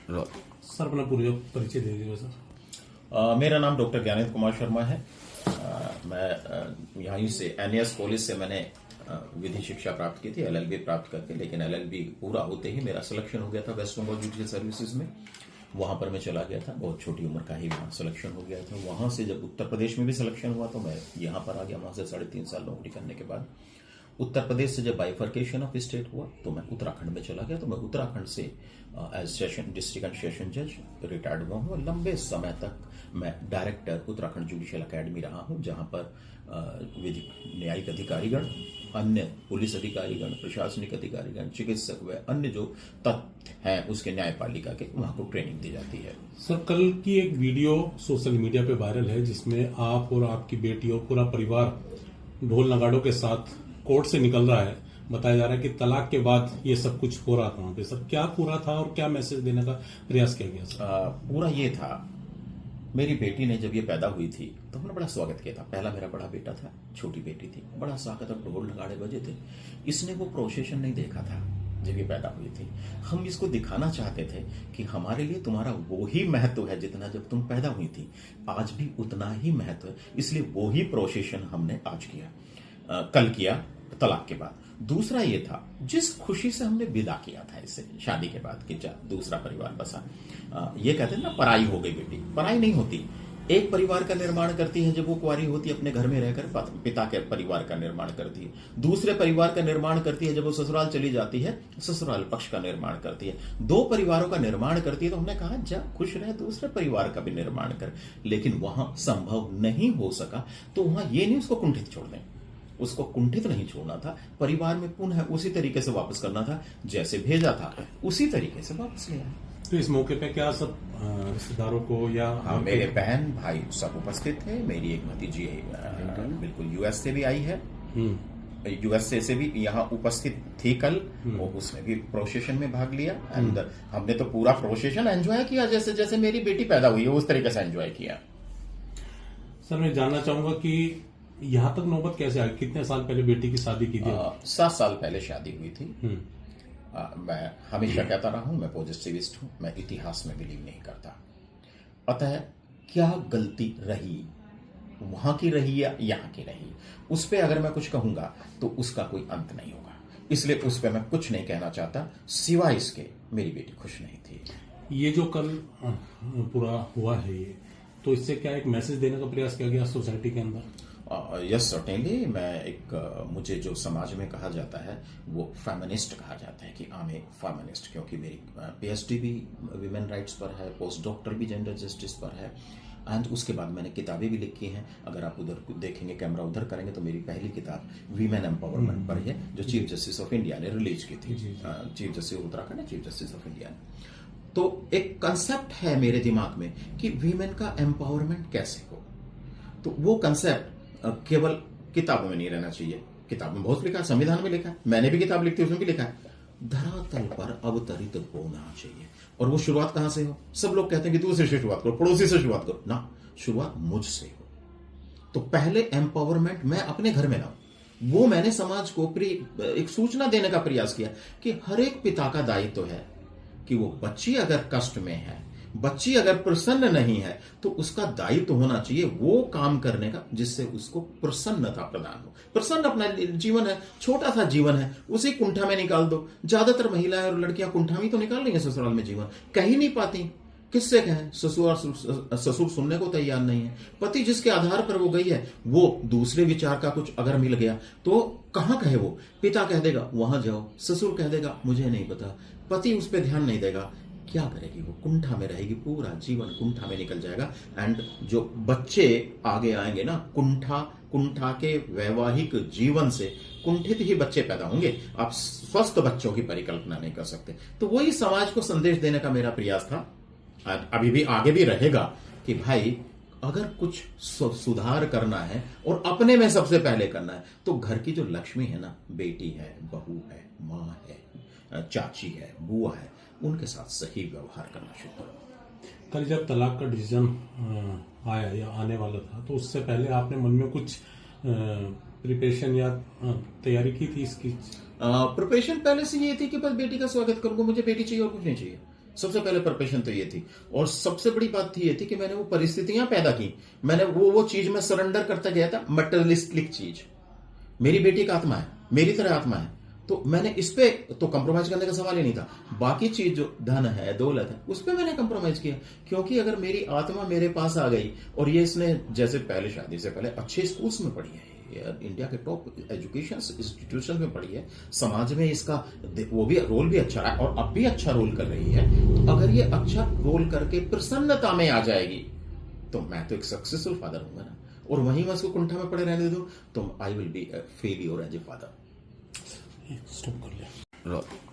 Sir अपना पूरा परिचय दे दीजिए सर। मेरा नाम डॉक्टर ज्ञानेंद्र कुमार शर्मा है। मैं यहीं से एनएस कॉलेज से मैंने विधि शिक्षा प्राप्त की थी, एलएलबी प्राप्त करके, लेकिन एलएलबी पूरा होते ही मेरा सिलेक्शन हो गया था वेस्ट बंगाल जुडिशियल सर्विसेज में। वहां पर मैं चला गया था, बहुत छोटी उम्र का ही वहां सिलेक्शन हो गया था। वहां से जब उत्तर प्रदेश में भी सिलेक्शन हुआ तो मैं यहाँ पर आ गया। वहां से 3.5 साल नौकरी करने के बाद उत्तर प्रदेश से जब बाइफर्केशन ऑफ स्टेट हुआ तो मैं उत्तराखंड में चला गया। तो मैं उत्तराखंड से as session district and session जज रिटायर्ड हुआ हूँ और लंबे समय तक मैं डायरेक्टर उत्तराखंड जुडिशियल अकेडमी रहा हूँ, जहां पर विधिक न्यायिक अधिकारीगण, अन्य पुलिस अधिकारीगण, प्रशासनिक अधिकारीगण, चिकित्सक व अन्य जो तथ्य हैं उसके न्यायपालिका के, वहां को ट्रेनिंग दी जाती है। सर कल की एक वीडियो सोशल मीडिया पे वायरल है जिसमें आप और आपकी बेटी और पूरा परिवार ढोल नगाड़ों के साथ कोर्ट से निकल रहा है। बताया जा रहा है कि तलाक के बाद ये सब कुछ हो रहा था वहां पे। सर क्या पूरा था और क्या मैसेज देने का प्रयास किया गया? सर पूरा ये था, मेरी बेटी ने जब ये पैदा हुई थी तो हमने बड़ा स्वागत किया था। पहला मेरा बड़ा बेटा था, छोटी बेटी थी, बड़ा स्वागत, अब ढोल नगाड़े बजे थे। इसने वो प्रोसेशन नहीं देखा था जब ये पैदा हुई थी। हम इसको दिखाना चाहते थे कि हमारे लिए तुम्हारा वो ही महत्व है जितना जब तुम पैदा हुई थी, आज भी उतना ही महत्व है। इसलिए वो ही प्रोसेशन हमने आज किया, कल किया तलाक के बाद। दूसरा ये था, जिस खुशी से हमने विदा किया था इससे शादी के बाद कि दूसरा परिवार बसा। ये कहते हैं ना, पराई हो गई बेटी। पराई नहीं होती, एक परिवार का निर्माण करती है जब वो कुंवारी होती है, अपने घर में रहकर पिता के परिवार का निर्माण करती है। दूसरे परिवार का निर्माण करती है जब वो ससुराल चली जाती है, ससुराल पक्ष का निर्माण करती है। दो परिवारों का निर्माण करती है। तो हमने कहा जा खुश रहे, दूसरे परिवार का भी निर्माण कर। लेकिन वहां संभव नहीं हो सका तो वहां ये नहीं उसको कुंठित छोड़ दें, उसको कुंठित नहीं छोड़ना था। परिवार में पुनः उसी तरीके से वापस करना था, जैसे भेजा था उसी तरीके से वापस ले आए। तो इस मौके पे क्या सब रिश्तेदारों को या मेरे बहन भाई सब उपस्थित थे। मेरी एक भतीजी बिल्कुल यूएस से भी आई है, यूएसए से भी यहाँ उपस्थित थी कल, और उसने भी प्रोसेशन में भाग लिया। एंड हमने तो पूरा प्रोसेशन एंजॉय किया, जैसे जैसे मेरी बेटी पैदा हुई है उस तरीके से एंजॉय किया। सर मैं जानना चाहूंगा कि यहाँ तक नौबत कैसे आई? कितने साल पहले बेटी की शादी की थी? 7 साल पहले शादी हुई थी। मैं हमेशा कहता रहा हूं, मैं पॉजिटिविस्ट हूं, मैं इतिहास में बिलीव नहीं करता। अतः क्या गलती रही, वहां की रही या यहां की रही, उस पर अगर मैं कुछ कहूंगा तो उसका कोई अंत नहीं होगा। इसलिए उस पर मैं कुछ नहीं कहना चाहता, सिवाय इसके मेरी बेटी खुश नहीं थी। ये जो कल पूरा हुआ है ये, तो इससे क्या एक मैसेज देने का प्रयास किया गया सोसाइटी के अंदर? Yes certainly. मुझे जो समाज में कहा जाता है वो फेमिनिस्ट कहा जाता है, कि आई एम ए फेमिनिस्ट, क्योंकि मेरी पीएचडी भी विमेन राइट्स पर है, पोस्ट डॉक्टर भी जेंडर जस्टिस पर है। एंड उसके बाद मैंने किताबें भी लिखी हैं। अगर आप उधर देखेंगे, कैमरा उधर करेंगे, तो मेरी पहली किताब वीमेन एम्पावरमेंट पर है, जो चीफ जस्टिस ऑफ इंडिया ने रिलीज की थी। चीफ जस्टिस उत्तराखंड है, चीफ जस्टिस ऑफ इंडिया ने। तो एक कंसेप्ट है मेरे दिमाग में कि वीमेन का एम्पावरमेंट कैसे हो। तो वो कंसेप्ट केवल किताबों में नहीं रहना चाहिए। किताब में बहुत लिखा है, संविधान में लिखा है, मैंने भी किताब लिखी, उसमें भी लिखा है, धरातल पर अवतरित होना चाहिए। और वो शुरुआत कहां से हो? सब लोग कहते हैं कि दूसरे से शुरुआत करो, पड़ोसी से शुरुआत करो ना, शुरुआत मुझसे हो। तो पहले एम्पावरमेंट मैं अपने घर में लाऊं। वो मैंने समाज को एक सूचना देने का प्रयास किया कि हर एक पिता का दायित्व है कि वो बच्ची अगर कष्ट में है, बच्ची अगर प्रसन्न नहीं है, तो उसका दायित्व होना चाहिए वो काम करने का जिससे उसको प्रसन्नता प्रदान हो। प्रसन्न अपना जीवन है, छोटा सा जीवन है, उसे कुंठा में निकाल दो। ज्यादातर महिलाएं और लड़कियां कुंठा में तो निकाल रही हैं ससुराल में जीवन, कह ही नहीं पाती। किससे कहें? ससुर सुनने को तैयार नहीं है। पति जिसके आधार पर वो गई है, वो दूसरे विचार का कुछ अगर मिल गया तो कहां कहे वो? पिता कह देगा वहां जाओ, ससुर कह देगा मुझे नहीं पता, पति उस पर ध्यान नहीं देगा। क्या करेगी वो? कुंठा में रहेगी, पूरा जीवन कुंठा में निकल जाएगा। एंड जो बच्चे आगे आएंगे ना, कुंठा के वैवाहिक जीवन से कुंठित ही बच्चे पैदा होंगे। आप स्वस्थ बच्चों की परिकल्पना नहीं कर सकते। तो वही समाज को संदेश देने का मेरा प्रयास था, अभी भी आगे भी रहेगा, कि भाई अगर कुछ सुधार करना है और अपने में सबसे पहले करना है, तो घर की जो लक्ष्मी है ना, बेटी है, बहू है, माँ है, चाची है, बुआ है, उनके साथ सही व्यवहार करना शुरू करो। कल जब तलाक का डिसीजन आया या आने वाला था, तो उससे पहले आपने मन में कुछ प्रिपरेशन या तैयारी की थी इसकी? प्रिपरेशन पहले से ये थी कि बस बेटी का स्वागत करूंगा, मुझे बेटी चाहिए और कुछ नहीं चाहिए। सबसे पहले प्रिपरेशन तो ये थी। और सबसे बड़ी बात थी ये थी कि मैंने वो परिस्थितियां पैदा की, मैंने वो चीज में सरेंडर करता गया था, मटेरियलिस्टिक चीज। मेरी बेटी एक आत्मा है, मेरी तरह आत्मा है, तो मैंने इस पे तो कंप्रोमाइज करने का सवाल ही नहीं था। बाकी चीज जो धन है, दौलत है, उस पे मैंने कंप्रोमाइज किया, क्योंकि अगर मेरी आत्मा मेरे पास आ गई और ये इसने जैसे पहले शादी से पहले अच्छे स्कूल्स में पढ़ी है, इंडिया के टॉप एजुकेशन इंस्टीट्यूशन में पढ़ी है, समाज में इसका वो भी रोल भी अच्छा है और अब भी अच्छा रोल कर रही है, तो अगर ये अच्छा रोल करके प्रसन्नता में आ जाएगी तो मैं तो एक सक्सेसफुल फादर हूंगा ना। और वहीं मैं उसको कुंठा में पड़े रहने दे दूं तो I will be failure as a father. Stop कर लिया।